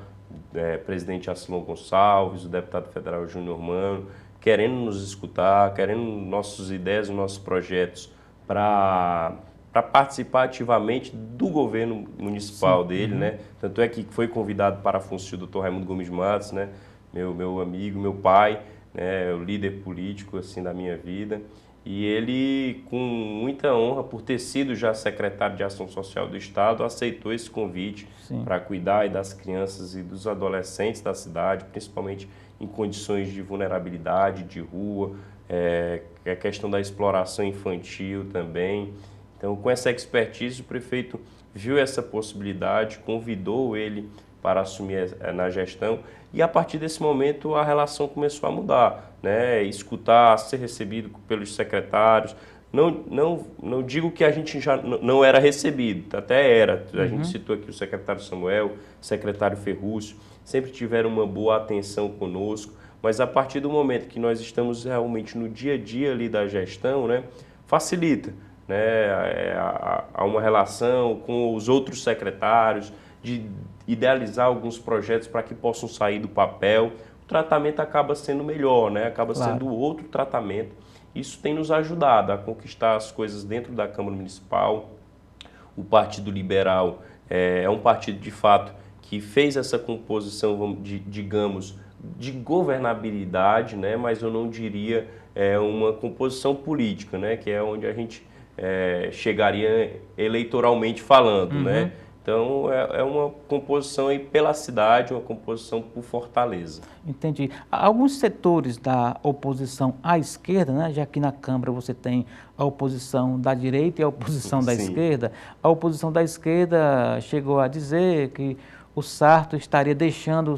presidente Acilon Gonçalves, o deputado federal Júnior Mano, querendo nos escutar, querendo nossas ideias, nossos projetos para participar ativamente do governo municipal dele, né? Tanto é que foi convidado para a função o Dr. Raimundo Gomes Matos, né? Meu amigo, meu pai, né? O líder político assim da minha vida. E ele, com muita honra, por ter sido já secretário de Ação Social do Estado, aceitou esse convite para cuidar das crianças e dos adolescentes da cidade, principalmente em condições de vulnerabilidade, de rua, a questão da exploração infantil também. Então, com essa expertise, o prefeito viu essa possibilidade, convidou ele para assumir na gestão e, a partir desse momento, a relação começou a mudar, né? Escutar, ser recebido pelos secretários. Não digo que a gente já não era recebido, até era. A gente citou aqui o secretário Samuel, o secretário Ferrúcio, sempre tiveram uma boa atenção conosco, mas a partir do momento que nós estamos realmente no dia a dia ali da gestão, né, facilita, né, há uma relação com os outros secretários, de idealizar alguns projetos para que possam sair do papel, o tratamento acaba sendo melhor, né? Acaba sendo outro tratamento. Isso tem nos ajudado a conquistar as coisas dentro da Câmara Municipal. O Partido Liberal é um partido, de fato, que fez essa composição, digamos, de governabilidade, né? Mas eu não diria uma composição política, né? Que é onde a gente chegaria eleitoralmente falando, né? Então, é uma composição aí pela cidade, uma composição por Fortaleza. Entendi. Alguns setores da oposição à esquerda, né, já que na Câmara você tem a oposição da direita e a oposição da esquerda, a oposição da esquerda chegou a dizer que o Sarto estaria deixando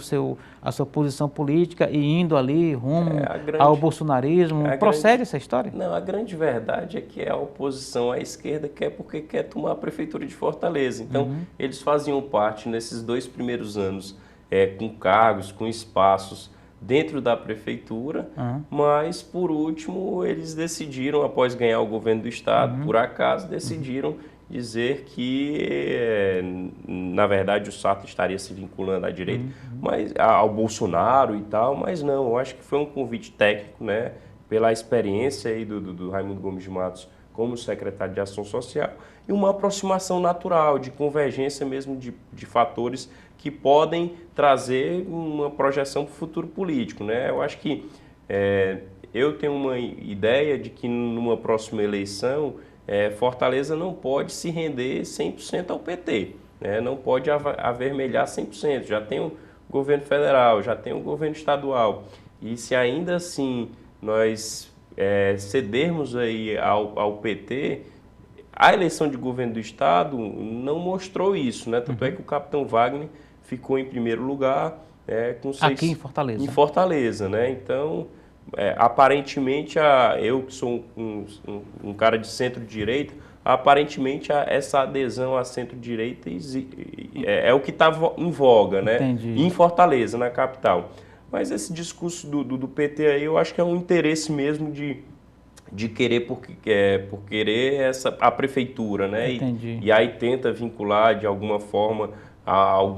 a sua posição política e indo ali rumo ao bolsonarismo. Procede essa história? Não, a grande verdade é que a oposição à esquerda quer porque quer tomar a prefeitura de Fortaleza. Então, eles faziam parte nesses 2 primeiros anos com cargos, com espaços dentro da prefeitura, mas, por último, eles decidiram, após ganhar o governo do estado, por acaso, decidiram dizer que, na verdade, o Sarto estaria se vinculando à direita, mas ao Bolsonaro e tal, mas não, eu acho que foi um convite técnico, né, pela experiência aí do Raimundo Gomes Matos como secretário de Ação Social e uma aproximação natural, de convergência mesmo de fatores que podem trazer uma projeção para o futuro político, né? Eu acho que eu tenho uma ideia de que numa próxima eleição Fortaleza não pode se render 100% ao PT, né? Não pode avermelhar 100%. Já tem o governo federal, já tem o governo estadual. E se ainda assim nós cedermos aí ao PT, a eleição de governo do estado não mostrou isso, né? Tanto é que o capitão Wagner ficou em primeiro lugar, com aqui em Fortaleza. Em Fortaleza, né? Então, aparentemente, eu que sou um cara de centro-direita, aparentemente essa adesão à centro-direita é o que está em voga, né? Entendi. Em Fortaleza, na capital. Mas esse discurso do PT aí, eu acho que é um interesse mesmo de querer por querer a prefeitura, né? Entendi. E aí tenta vincular de alguma forma ao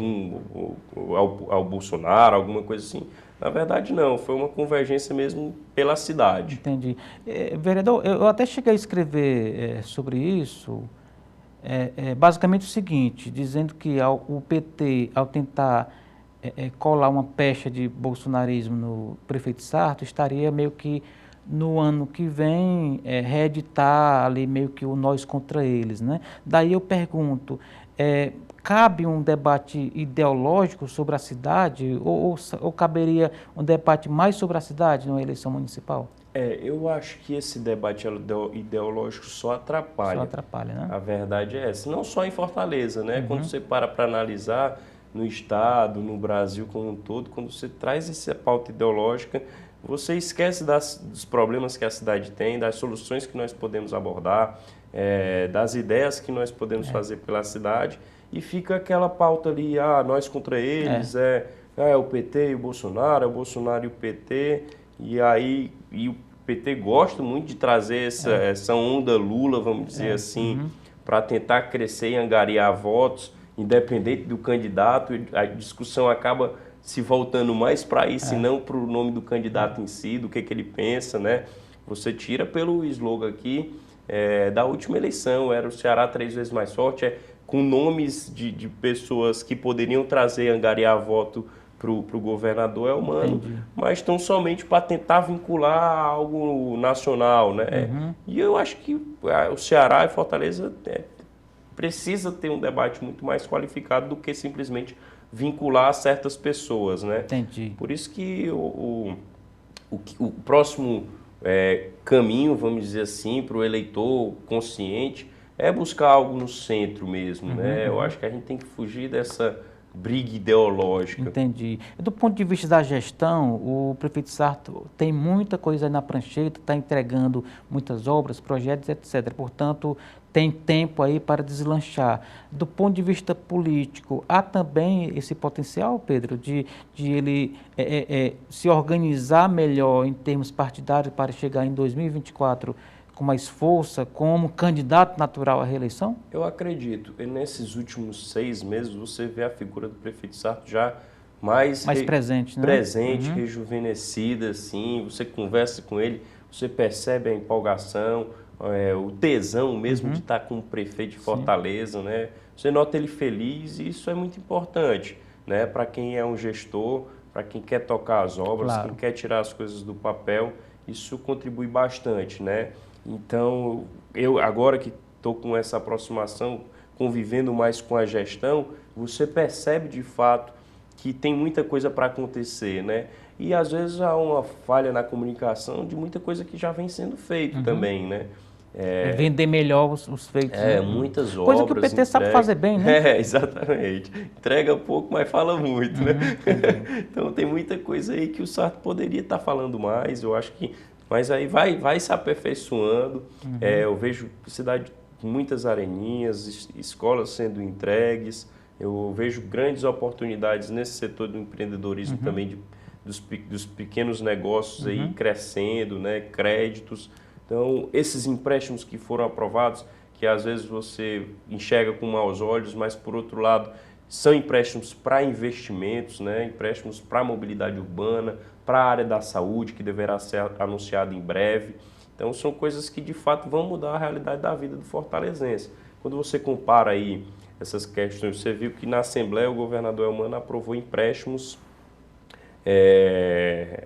Bolsonaro, alguma coisa assim. Na verdade, não. Foi uma convergência mesmo pela cidade. Entendi. Vereador, eu até cheguei a escrever sobre isso, basicamente o seguinte, dizendo que o PT, ao tentar colar uma pecha de bolsonarismo no prefeito Sarto, estaria meio que no ano que vem reeditar ali meio que o nós contra eles, né? Daí eu pergunto, cabe um debate ideológico sobre a cidade ou caberia um debate mais sobre a cidade numa eleição municipal? Eu acho que esse debate ideológico só atrapalha. Só atrapalha, né? A verdade é essa. Não só em Fortaleza, né? Quando você para analisar no estado, no Brasil como um todo, quando você traz essa pauta ideológica, você esquece dos problemas que a cidade tem, das soluções que nós podemos abordar, das ideias que nós podemos fazer pela cidade, e fica aquela pauta ali, nós contra eles, o PT e o Bolsonaro, é o Bolsonaro e o PT, e o PT gosta muito de trazer essa onda Lula, vamos dizer assim, para tentar crescer e angariar votos, independente do candidato. A discussão acaba se voltando mais para isso e não para o nome do candidato em si, do que ele pensa, né? Você tira pelo slogan aqui da última eleição, era o Ceará 3 vezes mais forte, com nomes de pessoas que poderiam trazer, angariar voto para o governador Elmano, mas tão somente para tentar vincular a algo nacional, né? E eu acho que o Ceará e Fortaleza precisa ter um debate muito mais qualificado do que simplesmente vincular certas pessoas, né? Entendi. Por isso que o próximo caminho, vamos dizer assim, para o eleitor consciente é buscar algo no centro mesmo, né? Eu acho que a gente tem que fugir dessa briga ideológica. Entendi. Do ponto de vista da gestão, o prefeito Sarto tem muita coisa aí na prancheta, está entregando muitas obras, projetos, etc. Portanto, tem tempo aí para deslanchar. Do ponto de vista político, há também esse potencial, Pedro, de ele se organizar melhor em termos partidários para chegar em 2024 com mais força, como candidato natural à reeleição? Eu acredito. E nesses últimos 6 meses, você vê a figura do prefeito Sarto já mais presente, né? Presente, rejuvenescida, assim. Você conversa com ele, você percebe a empolgação, o tesão mesmo de estar com o prefeito de Fortaleza, né? Você nota ele feliz e isso é muito importante, né? Para quem é um gestor, para quem quer tocar as obras, quem quer tirar as coisas do papel, isso contribui bastante, né? Então, eu agora que estou com essa aproximação, convivendo mais com a gestão, você percebe de fato que tem muita coisa para acontecer, né? E às vezes há uma falha na comunicação de muita coisa que já vem sendo feito também, né? Vender melhor os feitos. Né? Muitas obras. Coisa que o PT sabe fazer bem, né? Exatamente. Entrega pouco, mas fala muito, né? Então tem muita coisa aí que o Sarto poderia estar falando mais, eu acho que... Mas aí vai se aperfeiçoando. Eu vejo cidade com muitas areninhas, escolas sendo entregues. Eu vejo grandes oportunidades nesse setor do empreendedorismo também, dos pequenos negócios aí crescendo, né? Créditos. Então, esses empréstimos que foram aprovados, que às vezes você enxerga com maus olhos, mas por outro lado, são empréstimos para investimentos, né? Empréstimos para mobilidade urbana, para a área da saúde, que deverá ser anunciado em breve. Então, são coisas que, de fato, vão mudar a realidade da vida do fortalezense. Quando você compara aí essas questões, você viu que na Assembleia o governador Elmano aprovou empréstimos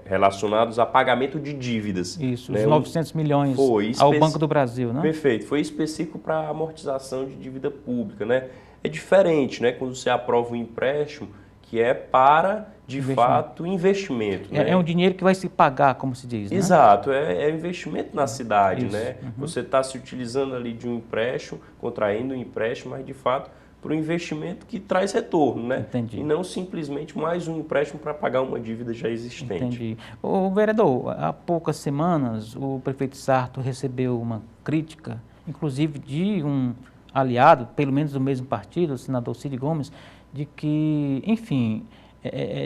relacionados a pagamento de dívidas. Isso, né? os 900 milhões ao Banco do Brasil, né? Perfeito, foi específico para amortização de dívida pública, né? É diferente, né? Quando você aprova um empréstimo que é para, de fato, investimento. Né? É um dinheiro que vai se pagar, como se diz, né? Exato, é investimento na cidade, Isso. né? Você está se utilizando ali de um empréstimo, contraindo um empréstimo, mas de fato para um investimento que traz retorno, né? Entendi. E não simplesmente mais um empréstimo para pagar uma dívida já existente. Entendi. Ô, vereador, há poucas semanas o prefeito Sarto recebeu uma crítica, inclusive de um aliado, pelo menos do mesmo partido, o senador Cid Gomes, de que, enfim,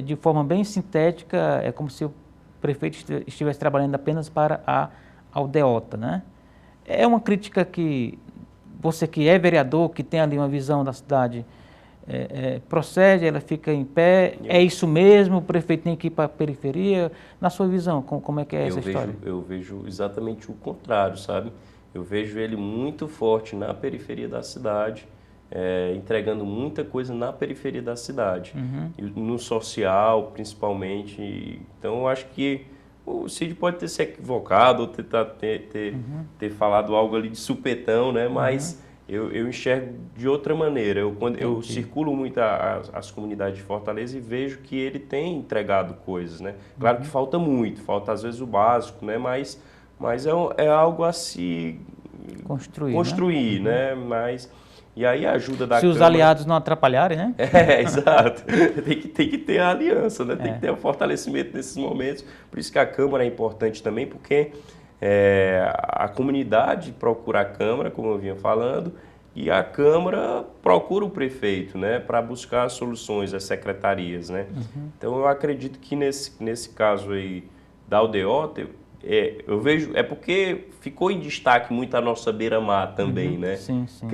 de forma bem sintética, é como se o prefeito estivesse trabalhando apenas para a aldeota, né? É uma crítica que você que é vereador, que tem ali uma visão da cidade, procede, ela fica em pé, é isso mesmo, o prefeito tem que ir para a periferia? Na sua visão, como é que é essa história? Eu vejo exatamente o contrário, sabe? Eu vejo ele muito forte na periferia da cidade, entregando muita coisa na periferia da cidade, e no social principalmente. Então eu acho que o Cid pode ter se equivocado ou ter falado algo ali de supetão, né? Mas eu enxergo de outra maneira. Eu circulo muito as comunidades de Fortaleza e vejo que ele tem entregado coisas, né? Claro que falta muito, falta às vezes o básico, né? Mas é algo a se construir, né? Mas e aí a ajuda da Se os aliados não atrapalharem, né? Exato. Tem que ter a aliança, né? Tem que ter o fortalecimento nesses momentos. Por isso que a Câmara é importante também, porque a comunidade procura a Câmara, como eu vinha falando, e a Câmara procura o prefeito, né? Para buscar soluções, as secretarias, né? Então eu acredito que nesse caso aí da aldeota, eu vejo, porque ficou em destaque muito a nossa beira-mar também, né? Sim, sim.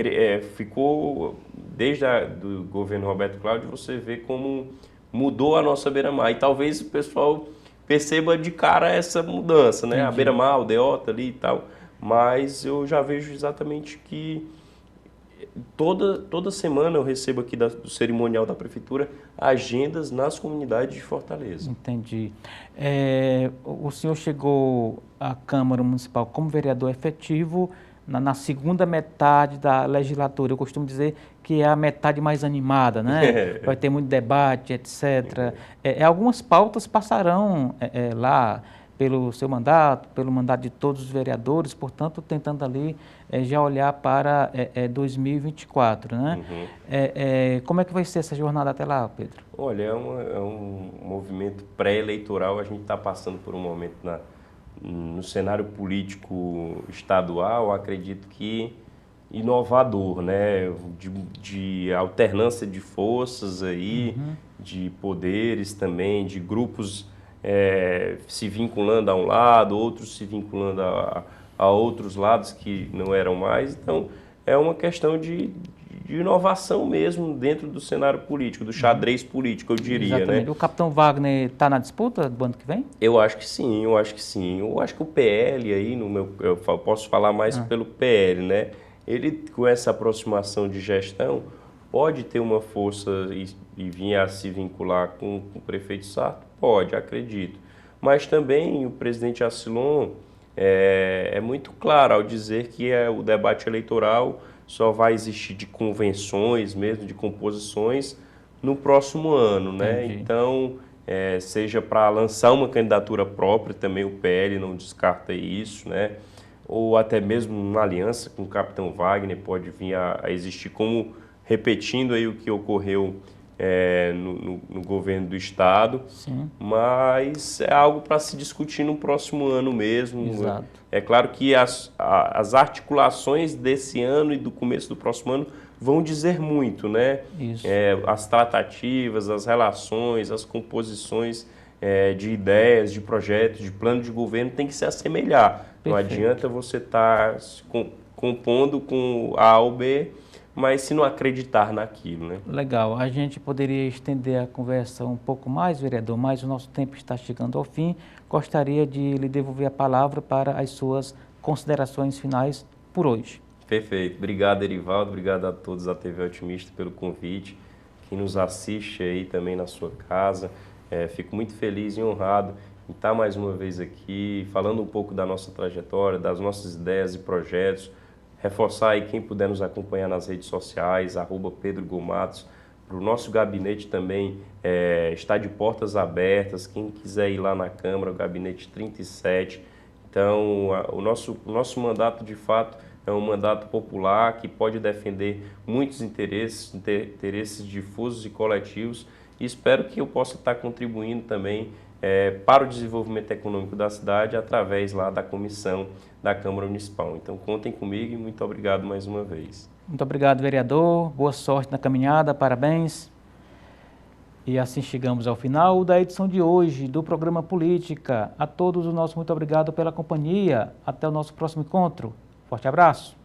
Ficou, desde do governo Roberto Cláudio, você vê como mudou a nossa beira-mar. E talvez o pessoal perceba de cara essa mudança, né? Entendi. A beira-mar, a aldeota ali e tal. Mas eu já vejo exatamente que toda semana eu recebo aqui do cerimonial da prefeitura agendas nas comunidades de Fortaleza. Entendi. O senhor chegou à Câmara Municipal como vereador efetivo na segunda metade da legislatura. Eu costumo dizer que é a metade mais animada, né? Vai ter muito debate, etc. Algumas pautas passarão lá pelo seu mandato, pelo mandato de todos os vereadores, portanto, tentando ali já olhar para 2024, né? Como é que vai ser essa jornada até lá, Pedro? Olha, é um movimento pré-eleitoral, a gente está passando por um momento no cenário político estadual, acredito que inovador, né? De alternância de forças aí, de poderes também, de grupos se vinculando a um lado, outros se vinculando a outros lados que não eram mais. Então, é uma questão de inovação mesmo dentro do cenário político, do xadrez político, eu diria. Exatamente. Né? O capitão Wagner está na disputa do ano que vem? Eu acho que sim, eu acho que sim. Eu acho que o PL aí, eu posso falar mais pelo PL, né? Ele, com essa aproximação de gestão, pode ter uma força e vir a se vincular com o prefeito Sarto? Pode, acredito. Mas também o presidente Acilon é muito claro ao dizer que o debate eleitoral só vai existir de convenções mesmo, de composições, no próximo ano, né? Entendi. Então, seja para lançar uma candidatura própria, também o PL não descarta isso, né? Ou até mesmo uma aliança com o capitão Wagner pode vir a existir, como repetindo aí o que ocorreu no governo do estado. Sim. Mas é algo para se discutir no próximo ano mesmo. Exato. É claro que as articulações desse ano e do começo do próximo ano vão dizer muito, né? Isso. As tratativas, as relações, as composições de ideias, de projetos, de plano de governo tem que se assemelhar. Perfeito. Não adianta você estar compondo com A ou B, mas se não acreditar naquilo, né? Legal. A gente poderia estender a conversa um pouco mais, vereador, mas o nosso tempo está chegando ao fim. Gostaria de lhe devolver a palavra para as suas considerações finais por hoje. Perfeito. Obrigado, Erivaldo. Obrigado a todos da TV Otimista pelo convite. Quem nos assiste aí também na sua casa. Fico muito feliz e honrado em estar mais uma vez aqui, falando um pouco da nossa trajetória, das nossas ideias e projetos. Reforçar aí quem puder nos acompanhar nas redes sociais, @PedroGomatos. Para o nosso gabinete também está de portas abertas. Quem quiser ir lá na Câmara, o gabinete 37. Então, o nosso mandato, de fato, é um mandato popular que pode defender muitos interesses difusos e coletivos. E espero que eu possa estar contribuindo também para o desenvolvimento econômico da cidade através lá da comissão da Câmara Municipal. Então, contem comigo e muito obrigado mais uma vez. Muito obrigado, vereador. Boa sorte na caminhada, parabéns. E assim chegamos ao final da edição de hoje do programa Política. A todos o nosso muito obrigado pela companhia. Até o nosso próximo encontro. Forte abraço.